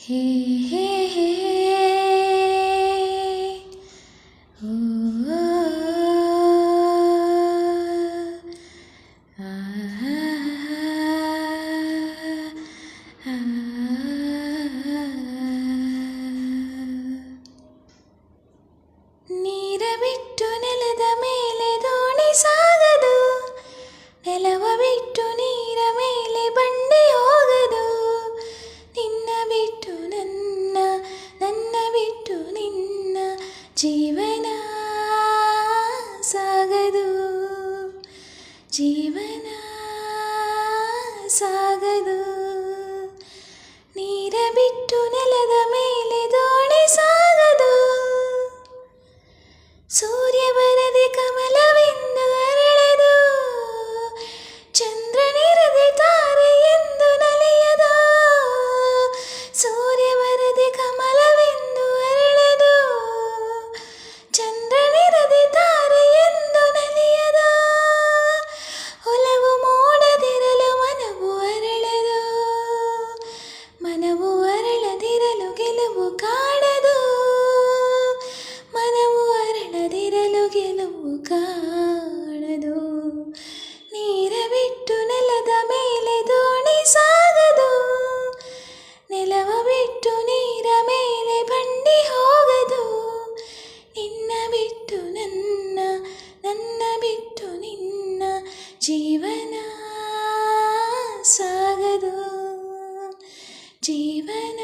ಹೇ ಹೇ ಹೇ ಓ ಆ ನೀರ ಬಿಟ್ಟು ನೆಲದ ಮೇಲೆ ದೋಣಿ ಸಾಗದು, ನೆಲವ ಬಿಟ್ಟು ನೀರ ಮೇಲೆ ಬಂಡಿ ಹೋಗದು. ನಿನ್ನ ಬಿಟ್ಟು ನನ್ನ, ನನ್ನ ಬಿಟ್ಟು ನಿನ್ನ ಜೀವನ ಸಾಗದು, ಜೀವನ ಸಾಗದು. ನೀರ ಬಿಟ್ಟು ನೆಲದ ಮೇಲೆ ದೋಣಿ ಸಾಗದು, ಸೂರ್ಯ ಬರದೆ ಕಮಲವೆಂದು ಅರಳದು, ಚಂದ್ರನಿರದೆ ತಾರೆ ಎಂದು ನಲಿಯದು. ಸೂರ್ಯ ಬರದೆ ಕಮಲವೆಂದು ಅರಳದು, ಚಂದ್ರನಿರದೆ ತಾರೆ ಎಂದು ನಲಿಯದು. ಒಲವು ಮೂಡದಿರಲು ಮನವು ಅರಳದು, ಮನವು ಅರಳದಿರಲು ಗೆಲುವು ಕಾಣದು, ಮನವು ಅರಳದಿರಲು ಗೆಲುವು ಕಾಣದು. ನೀರ ಬಿಟ್ಟು ನೆಲದ ಮೇಲೆ ದೋಣಿ ಸಾಗದು, ನೆಲವ ಬಿಟ್ಟು ನೀರ ಮೇಲೆ ಬಂಡಿ ಹೋಗದು. ನಿನ್ನ ಬಿಟ್ಟು ನನ್ನ, ನನ್ನ ಬಿಟ್ಟು ನಿನ್ನ ಜೀವನ ಸಾಗದು, ಜೀವನ